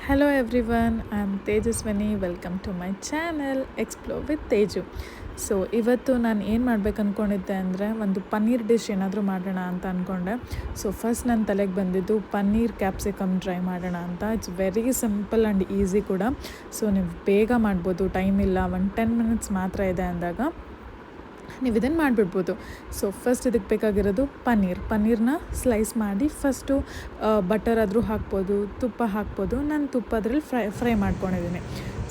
Hello everyone, I'm Tejaswini. Welcome to my channel Explore with Teju. So ಇವತ್ತು ನಾನು ಏನು ಮಾಡ್ಬೇಕು ಅಂದ್ಕೊಂಡಿದ್ದೆ ಅಂದರೆ ಒಂದು ಪನ್ನೀರ್ ಡಿಶ್ ಏನಾದರೂ ಮಾಡೋಣ ಅಂತ ಅಂದ್ಕೊಂಡೆ. ಸೊ ಫಸ್ಟ್ ನನ್ನ ತಲೆಗೆ ಬಂದಿದ್ದು ಪನ್ನೀರ್ ಕ್ಯಾಪ್ಸಿಕಮ್ ಟ್ರೈ ಮಾಡೋಣ ಅಂತ. It's very simple and easy ಕೂಡ. ಸೊ ನೀವು ಬೇಗ ಮಾಡ್ಬೋದು, ಟೈಮ್ ಇಲ್ಲ, 10 ಮಿನಿಟ್ಸ್ ಮಾತ್ರ ಇದೆ ಅಂದಾಗ ನೀವು ಇದನ್ನು ಮಾಡಿಬಿಡ್ಬೋದು. ಸೊ ಫಸ್ಟ್ ಇದಕ್ಕೆ ಬೇಕಾಗಿರೋದು ಪನ್ನೀರ್ನ ಸ್ಲೈಸ್ ಮಾಡಿ ಫಸ್ಟು ಬಟರ್ ಆದರೂ ಹಾಕ್ಬೋದು, ತುಪ್ಪ ಹಾಕ್ಬೋದು. ನಾನು ತುಪ್ಪ ಅದರಲ್ಲಿ ಫ್ರೈ ಮಾಡ್ಕೊಂಡಿದ್ದೀನಿ.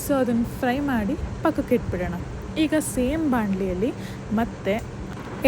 ಸೊ ಅದನ್ನು ಫ್ರೈ ಮಾಡಿ ಪಕ್ಕಕ್ಕೆ ಇಟ್ಬಿಡೋಣ. ಈಗ ಸೇಮ್ ಬಾಣಲಿಯಲ್ಲಿ ಮತ್ತೆ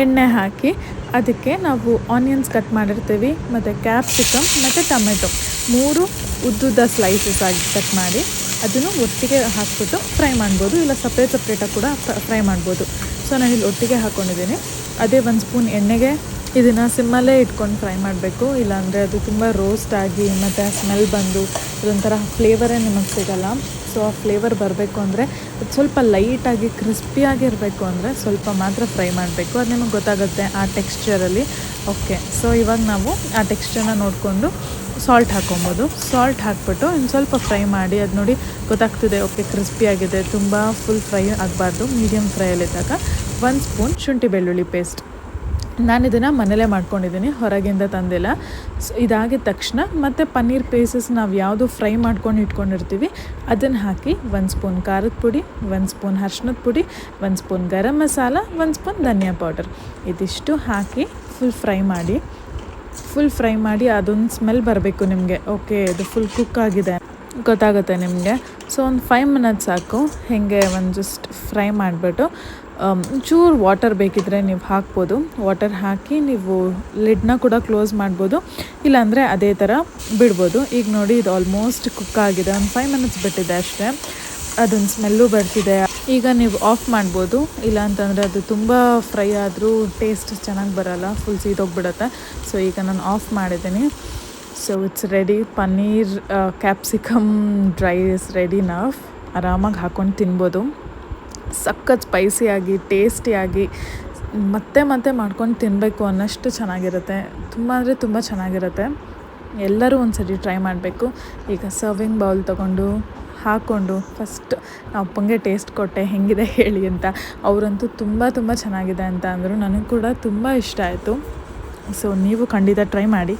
ಎಣ್ಣೆ ಹಾಕಿ ಅದಕ್ಕೆ ನಾವು ಆನಿಯನ್ಸ್ ಕಟ್ ಮಾಡಿರ್ತೀವಿ, ಮತ್ತು ಕ್ಯಾಪ್ಸಿಕಮ್ ಮತ್ತು ಟೊಮೆಟೊ 3 ಉದ್ದುದ್ದ ಸ್ಲೈಸಸ್ ಆಗಿ ಕಟ್ ಮಾಡಿ ಅದನ್ನು ಒಟ್ಟಿಗೆ ಹಾಕ್ಬಿಟ್ಟು ಫ್ರೈ ಮಾಡ್ಬೋದು, ಇಲ್ಲ ಸಪ್ರೇಟಾಗಿ ಕೂಡ ಫ್ರೈ ಮಾಡ್ಬೋದು. ಸೊ ನಾನಿಲ್ಲಿ ಒಟ್ಟಿಗೆ ಹಾಕ್ಕೊಂಡಿದ್ದೀನಿ. ಅದೇ 1 ಸ್ಪೂನ್ ಎಣ್ಣೆಗೆ ಇದನ್ನು ಸಿಮ್ಮಲ್ಲೇ ಇಟ್ಕೊಂಡು ಫ್ರೈ ಮಾಡಬೇಕು, ಇಲ್ಲಾಂದರೆ ಅದು ತುಂಬ ರೋಸ್ಟ್ ಆಗಿ ಮತ್ತು ಸ್ಮೆಲ್ ಬಂದು ಅದೊಂಥರ ಫ್ಲೇವರೇ ನಿಮಗೆ ಸಿಗೋಲ್ಲ. ಸೊ ಆ ಫ್ಲೇವರ್ ಬರಬೇಕು ಅಂದರೆ ಅದು ಸ್ವಲ್ಪ ಲೈಟಾಗಿ ಕ್ರಿಸ್ಪಿಯಾಗಿರಬೇಕು ಅಂದರೆ ಸ್ವಲ್ಪ ಮಾತ್ರ ಫ್ರೈ ಮಾಡಬೇಕು. ಅದು ನಿಮಗೆ ಗೊತ್ತಾಗುತ್ತೆ ಆ ಟೆಕ್ಸ್ಚರಲ್ಲಿ. ಓಕೆ, ಸೊ ಇವಾಗ ನಾವು ಆ ಟೆಕ್ಸ್ಚರ್ನ ನೋಡಿಕೊಂಡು ಸಾಲ್ಟ್ ಹಾಕ್ಕೊಬೋದು. ಸಾಲ್ಟ್ ಹಾಕ್ಬಿಟ್ಟು ಇನ್ನು ಸ್ವಲ್ಪ ಫ್ರೈ ಮಾಡಿ, ಅದು ನೋಡಿ ಗೊತ್ತಾಗ್ತಿದೆ ಓಕೆ ಕ್ರಿಸ್ಪಿಯಾಗಿದೆ. ತುಂಬ ಫುಲ್ ಫ್ರೈ ಆಗಬಾರ್ದು, ಮೀಡಿಯಮ್ ಫ್ರೈಯಲ್ಲಿದ್ದಾಗ 1 ಸ್ಪೂನ್ ಶುಂಠಿ ಬೆಳ್ಳುಳ್ಳಿ ಪೇಸ್ಟ್. ನಾನಿದನ್ನು ಮನೇಲೇ ಮಾಡ್ಕೊಂಡಿದ್ದೀನಿ, ಹೊರಗಿಂದ ತಂದಿಲ್ಲ. ಸೊ ಇದಾಗಿದ ತಕ್ಷಣ ಮತ್ತು ಪನ್ನೀರ್ ಪೀಸಸ್ ನಾವು ಯಾವುದು ಫ್ರೈ ಮಾಡ್ಕೊಂಡು ಇಟ್ಕೊಂಡಿರ್ತೀವಿ ಅದನ್ನು ಹಾಕಿ 1 ಸ್ಪೂನ್ ಖಾರದ ಪುಡಿ, 1 ಸ್ಪೂನ್ ಅರಿಶಿನದ ಪುಡಿ, 1 ಸ್ಪೂನ್ ಗರಂ ಮಸಾಲ, 1 ಸ್ಪೂನ್ ಧನಿಯಾ ಪೌಡರ್, ಇದಿಷ್ಟು ಹಾಕಿ ಫುಲ್ ಫ್ರೈ ಮಾಡಿ ಅದೊಂದು ಸ್ಮೆಲ್ ಬರಬೇಕು ನಿಮಗೆ. ಓಕೆ ಇದು ಫುಲ್ ಕುಕ್ ಆಗಿದೆ ಗೊತ್ತಾಗುತ್ತೆ ನಿಮಗೆ. ಸೊ ಒಂದು 5 ಮಿನಿಟ್ಸ್ ಸಾಕು. ಹೀಗೆ ಒಂದು ಜಸ್ಟ್ ಫ್ರೈ ಮಾಡಿಬಿಟ್ಟು ಚೂರು ವಾಟರ್ ಬೇಕಿದ್ದರೆ ನೀವು ಹಾಕ್ಬೋದು. ವಾಟರ್ ಹಾಕಿ ನೀವು ಲಿಡ್ನ ಕೂಡ ಕ್ಲೋಸ್ ಮಾಡ್ಬೋದು, ಇಲ್ಲಾಂದರೆ ಅದೇ ಥರ ಬಿಡ್ಬೋದು. ಈಗ ನೋಡಿ ಇದು ಆಲ್ಮೋಸ್ಟ್ ಕುಕ್ ಆಗಿದೆ. ಒಂದು 5 ಮಿನಿಟ್ಸ್ ಬಿಟ್ಟಿದೆ ಅಷ್ಟೇ. ಅದೊಂದು ಸ್ಮೆಲ್ಲು ಬರ್ತಿದೆ. ಈಗ ನೀವು ಆಫ್ ಮಾಡ್ಬೋದು, ಇಲ್ಲ ಅಂತಂದರೆ ಅದು ತುಂಬ ಫ್ರೈ ಆದರೂ ಟೇಸ್ಟ್ ಚೆನ್ನಾಗಿ ಬರೋಲ್ಲ, ಫುಲ್ ಸೀದೋಗ್ಬಿಡುತ್ತೆ. ಸೊ ಈಗ ನಾನು ಆಫ್ ಮಾಡಿದ್ದೀನಿ. So it's ready. Paneer capsicum dry is ready ನಾವು. ಆರಾಮಾಗಿ ಹಾಕ್ಕೊಂಡು ತಿನ್ಬೋದು. ಸಖತ್ ಸ್ಪೈಸಿಯಾಗಿ ಟೇಸ್ಟಿಯಾಗಿ ಮತ್ತೆ ಮಾಡ್ಕೊಂಡು ತಿನ್ನಬೇಕು ಅನ್ನೋಷ್ಟು ಚೆನ್ನಾಗಿರುತ್ತೆ. ತುಂಬ ಅಂದರೆ ತುಂಬ ಚೆನ್ನಾಗಿರುತ್ತೆ. ಎಲ್ಲರೂ ಒಂದು ಸರಿ ಟ್ರೈ ಮಾಡಬೇಕು. ಈಗ ಸರ್ವಿಂಗ್ ಬೌಲ್ ತೊಗೊಂಡು ಹಾಕ್ಕೊಂಡು ಫಸ್ಟ್ ಅಪ್ಪಂಗೆ ಟೇಸ್ಟ್ ಕೊಟ್ಟೆ ಹೆಂಗಿದೆ ಹೇಳಿ ಅಂತ. ಅವರಂತೂ ತುಂಬ ಚೆನ್ನಾಗಿದೆ ಅಂತ ಅಂದರು. ನನಗೆ ಕೂಡ ತುಂಬ ಇಷ್ಟ ಆಯಿತು. ಸೊ ನೀವು ಖಂಡಿತ ಟ್ರೈ ಮಾಡಿ.